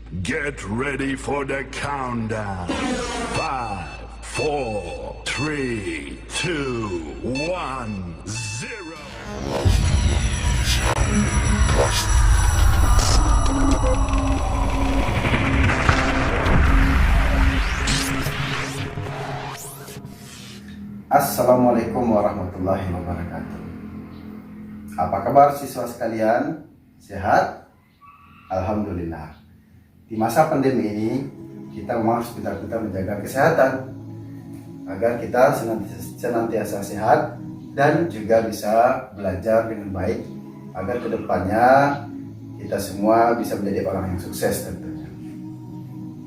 Get ready for the countdown. 5, 4, 3, 2, 1, 0. Assalamualaikum warahmatullahi wabarakatuh. Apa kabar siswa sekalian? Sehat? Alhamdulillah. Di masa pandemi ini, kita memang harus benar-benar menjaga kesehatan agar kita senantiasa sehat dan juga bisa belajar dengan baik agar kedepannya kita semua bisa menjadi orang yang sukses tentunya.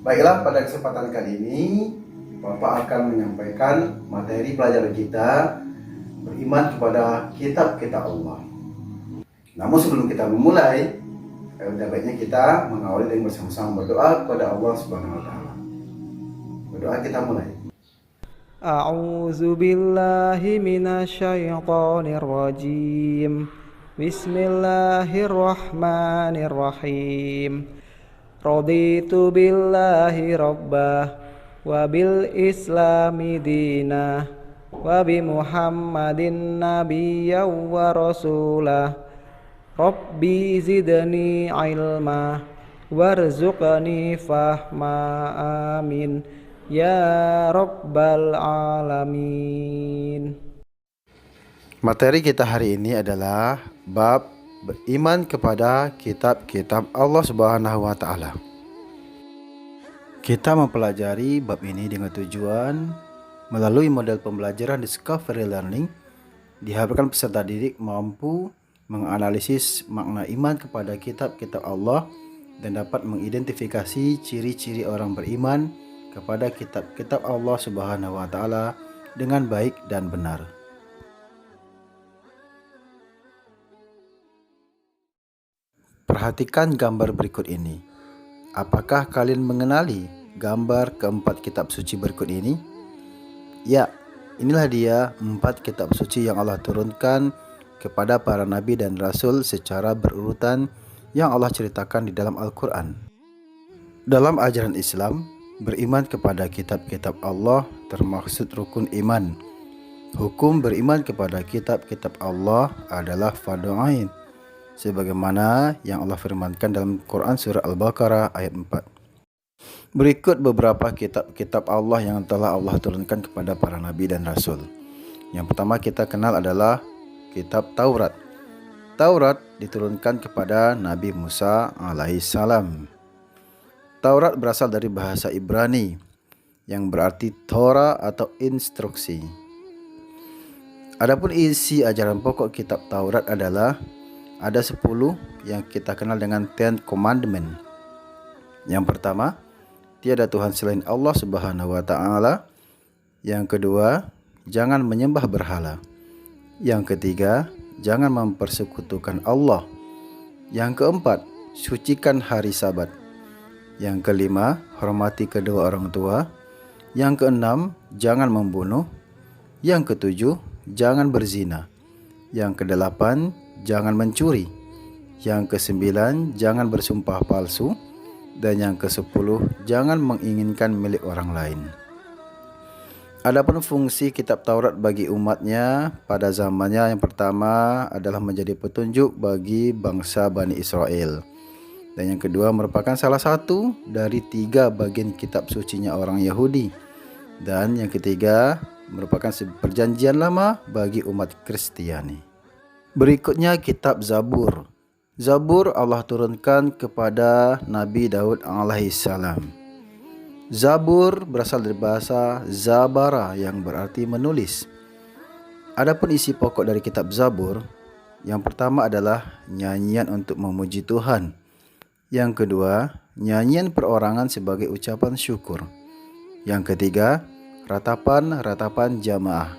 Baiklah, pada kesempatan kali ini Bapak akan menyampaikan materi pelajaran kita beriman kepada kitab-kitab Allah. Namun sebelum kita memulai, sudah baiknya kita mengawali dengan bersama-sama berdoa kepada Allah Subhanahu wa taala. Berdoa, kita mulai. A'udzu billahi minasyaitonir rajim. Bismillahirrahmanirrahim. Raditu billahi rabbah wa bil islami dinah wa bi Muhammadin nabiyyan wa rasulah. Rabbi zidni ilma warzuqni fahma, amin ya rabbal alamin. Materi kita hari ini adalah bab beriman kepada kitab-kitab Allah Subhanahu wa taala. Kita mempelajari bab ini dengan tujuan melalui model pembelajaran Discovery Learning diharapkan peserta didik mampu menganalisis makna iman kepada kitab-kitab Allah dan dapat mengidentifikasi ciri-ciri orang beriman kepada kitab-kitab Allah Subhanahu wa taala dengan baik dan benar. Perhatikan gambar berikut ini. Apakah kalian mengenali gambar keempat kitab suci berikut ini? Ya, inilah dia 4 kitab suci yang Allah turunkan kepada para nabi dan rasul secara berurutan yang Allah ceritakan di dalam Al-Quran. Dalam ajaran Islam, beriman kepada kitab-kitab Allah termaksud rukun iman. Hukum beriman kepada kitab-kitab Allah adalah fardhu ain, sebagaimana yang Allah firmankan dalam Quran surah Al-Baqarah ayat 4. Berikut beberapa kitab-kitab Allah yang telah Allah turunkan kepada para nabi dan rasul. Yang pertama kita kenal adalah kitab Taurat. Taurat diturunkan kepada Nabi Musa alaihissalam. Taurat berasal dari bahasa Ibrani yang berarti Torah atau instruksi. Adapun isi ajaran pokok kitab Taurat adalah ada 10 yang kita kenal dengan Ten Commandment. Yang pertama, tiada Tuhan selain Allah Subhanahu wa taala. Yang kedua, jangan menyembah berhala. Yang ketiga, jangan mempersekutukan Allah. Yang keempat, sucikan hari Sabat. Yang kelima, hormati kedua orang tua. Yang keenam, jangan membunuh. Yang ketujuh, jangan berzina. Yang kedelapan, jangan mencuri. Yang kesembilan, jangan bersumpah palsu. Dan yang kesepuluh, jangan menginginkan milik orang lain. Adapun fungsi kitab Taurat bagi umatnya pada zamannya, yang pertama adalah menjadi petunjuk bagi bangsa Bani Israel. Dan yang kedua merupakan salah satu dari 3 bagian kitab sucinya orang Yahudi. Dan yang ketiga merupakan perjanjian lama bagi umat Kristiani. Berikutnya kitab Zabur. Zabur Allah turunkan kepada Nabi Daud alaihissalam. Zabur berasal dari bahasa Zabara yang berarti menulis. Adapun isi pokok dari kitab Zabur, yang pertama adalah nyanyian untuk memuji Tuhan. Yang kedua, nyanyian perorangan sebagai ucapan syukur. Yang ketiga, ratapan-ratapan jamaah.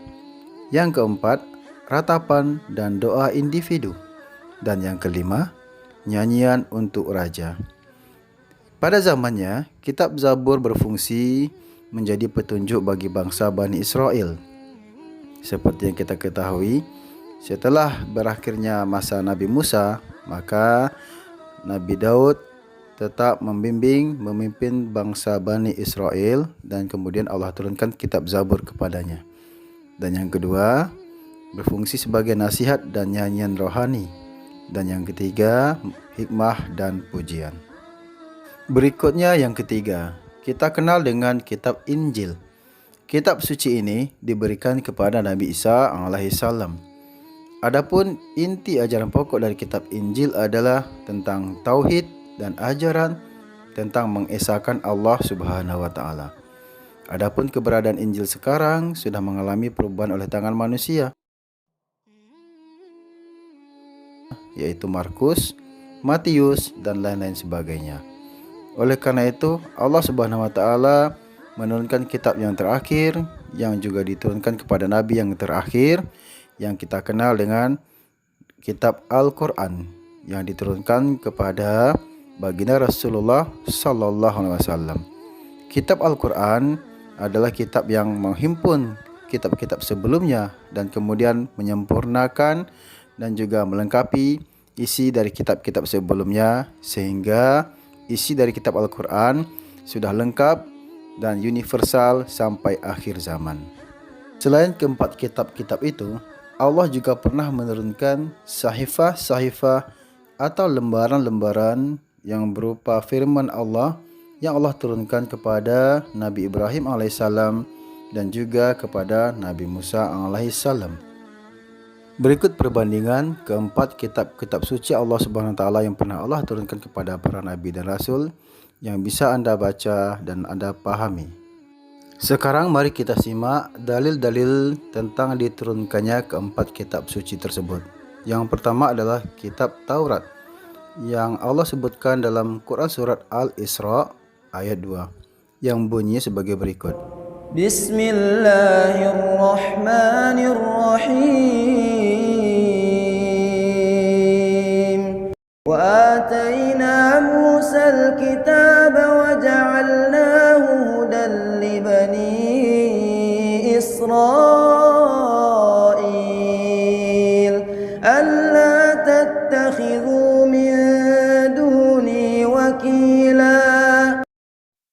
Yang keempat, ratapan dan doa individu. Dan yang kelima, nyanyian untuk raja. Pada zamannya, kitab Zabur berfungsi menjadi petunjuk bagi bangsa Bani Israel. Seperti yang kita ketahui, setelah berakhirnya masa Nabi Musa, maka Nabi Daud tetap memimpin bangsa Bani Israel, dan kemudian Allah turunkan kitab Zabur kepadanya. Dan yang kedua, berfungsi sebagai nasihat dan nyanyian rohani. Dan yang ketiga, hikmah dan pujian. Berikutnya yang ketiga, kita kenal dengan kitab Injil. Kitab suci ini diberikan kepada Nabi Isa alaihissalam. Adapun inti ajaran pokok dari kitab Injil adalah tentang tauhid dan ajaran tentang mengesahkan Allah Subhanahu wa taala. Adapun keberadaan Injil sekarang sudah mengalami perubahan oleh tangan manusia, yaitu Markus, Matius, dan lain-lain sebagainya. Oleh karena itu, Allah Subhanahu wa taala menurunkan kitab yang terakhir, yang juga diturunkan kepada nabi yang terakhir, yang kita kenal dengan kitab Al-Qur'an, yang diturunkan kepada baginda Rasulullah sallallahu alaihi wasallam. Kitab Al-Qur'an adalah kitab yang menghimpun kitab-kitab sebelumnya dan kemudian menyempurnakan dan juga melengkapi isi dari kitab-kitab sebelumnya, sehingga isi dari kitab Al-Quran sudah lengkap dan universal sampai akhir zaman. Selain keempat kitab-kitab itu, Allah juga pernah menurunkan sahifah-sahifah atau lembaran-lembaran yang berupa firman Allah yang Allah turunkan kepada Nabi Ibrahim alaihissalam dan juga kepada Nabi Musa alaihissalam. Berikut perbandingan keempat kitab-kitab suci Allah Subhanahu wa taala yang pernah Allah turunkan kepada para nabi dan rasul yang bisa Anda baca dan Anda pahami. Sekarang mari kita simak dalil-dalil tentang diturunkannya keempat kitab suci tersebut. Yang pertama adalah kitab Taurat yang Allah sebutkan dalam Quran surat Al-Isra ayat 2 yang bunyinya sebagai berikut. Bismillahirrahmanirrahim. Wa atayna Musa al-kitaba wa ja'alnahu hudan li bani Israil alla tattakhidhu min duni wakila.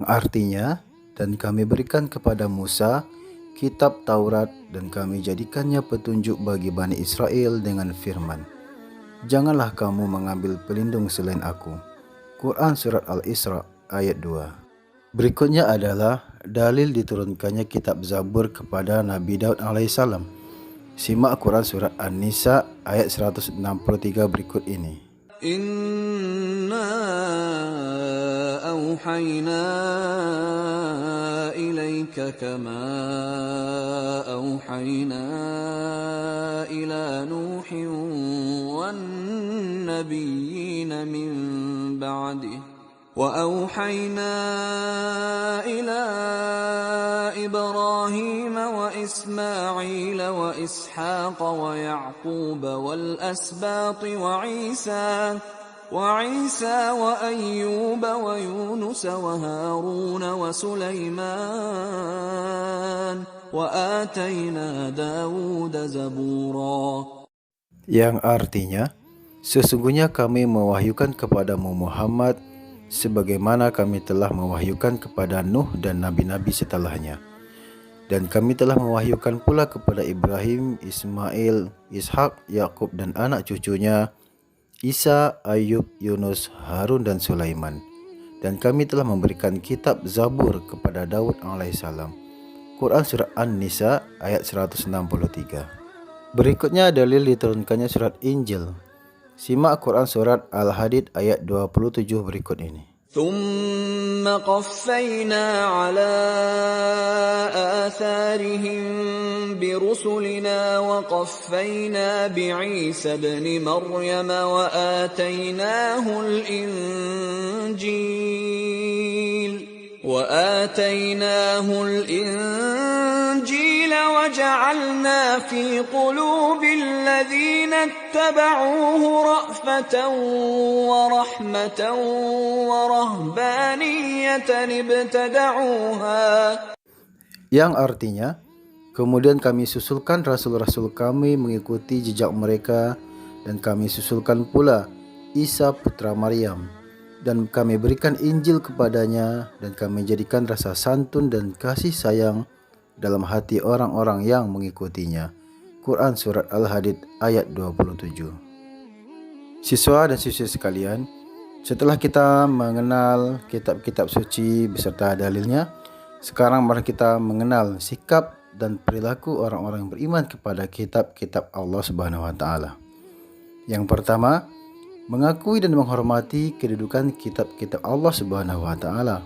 Artinya, dan kami berikan kepada Musa kitab Taurat dan kami jadikannya petunjuk bagi Bani Israel dengan firman, janganlah kamu mengambil pelindung selain aku. Quran surat Al-Isra ayat 2. Berikutnya adalah dalil diturunkannya kitab Zabur kepada Nabi Daud alaihissalam. Simak Quran surat An-Nisa ayat 163 berikut ini. Inna awhayna ilaika kama awhayna ila Nuhin wan nabiyyina min ba'dih وأوحينا إلى إبراهيم وإسماعيل وإسحاق ويعقوب والأسباط وعيسى وأيوب ويونس وهارون وسليمان وآتينا داود زبورا. Yang artinya, sesungguhnya kami mewahyukan kepadamu Muhammad sebagaimana kami telah mewahyukan kepada Nuh dan nabi-nabi setelahnya. Dan kami telah mewahyukan pula kepada Ibrahim, Ismail, Ishak, Yakub dan anak cucunya, Isa, Ayub, Yunus, Harun dan Sulaiman. Dan kami telah memberikan kitab Zabur kepada Daud alaihissalam. Quran surah An-Nisa ayat 163. Berikutnya dalil diturunkannya surat Injil. Simak Quran surat Al-Hadid ayat 27 berikut ini. ثم قفينا على آثارهم برسلنا وقفينا بعيسى ابن مريم وآتيناه الإنجيل وجعلنا في قلوب الذين اتبعوه رأفة ورحمة ورهبانية ابتدعوها. Yang artinya, kemudian kami susulkan rasul-rasul kami mengikuti jejak mereka, dan kami susulkan pula Isa putra Maryam, dan kami berikan Injil kepadanya, dan kami jadikan rasa santun dan kasih sayang dalam hati orang-orang yang mengikutinya. Quran Surat Al-Hadid ayat 27. Siswa dan siswi sekalian, setelah kita mengenal kitab-kitab suci beserta dalilnya, sekarang mari kita mengenal sikap dan perilaku orang-orang yang beriman kepada kitab-kitab Allah Subhanahu wa taala. Yang pertama, mengakui dan menghormati kedudukan kitab-kitab Allah Subhanahu wa taala.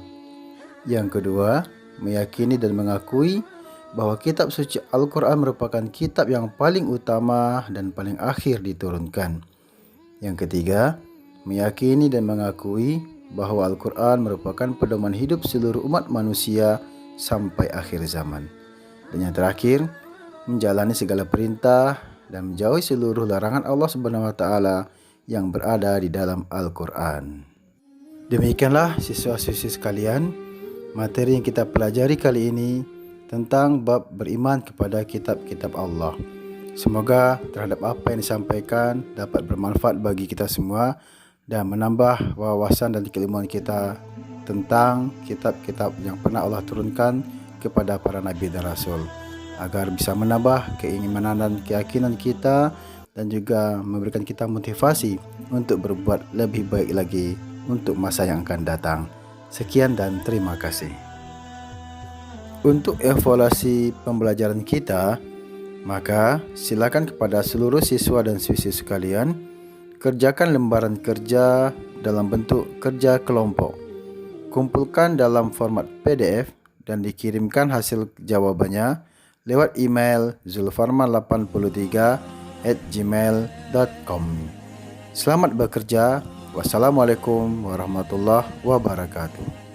Yang kedua, meyakini dan mengakui bahwa kitab suci Al-Qur'an merupakan kitab yang paling utama dan paling akhir diturunkan. Yang ketiga, meyakini dan mengakui bahwa Al-Qur'an merupakan pedoman hidup seluruh umat manusia sampai akhir zaman. Dan yang terakhir, menjalani segala perintah dan menjauhi seluruh larangan Allah Subhanahu wa taala yang berada di dalam Al-Qur'an. Demikianlah siswa-siswi sekalian, materi yang kita pelajari kali ini tentang bab beriman kepada kitab-kitab Allah. Semoga terhadap apa yang disampaikan dapat bermanfaat bagi kita semua dan menambah wawasan dan keilmuan kita tentang kitab-kitab yang pernah Allah turunkan kepada para nabi dan rasul, agar bisa menambah keimanan dan keyakinan kita dan juga memberikan kita motivasi untuk berbuat lebih baik lagi untuk masa yang akan datang. Sekian dan terima kasih. Untuk evaluasi pembelajaran kita, maka silakan kepada seluruh siswa dan siswi sekalian kerjakan lembaran kerja dalam bentuk kerja kelompok. Kumpulkan dalam format PDF dan dikirimkan hasil jawabannya lewat email zulfarman83@gmail.com. Selamat bekerja. Wassalamualaikum warahmatullahi wabarakatuh.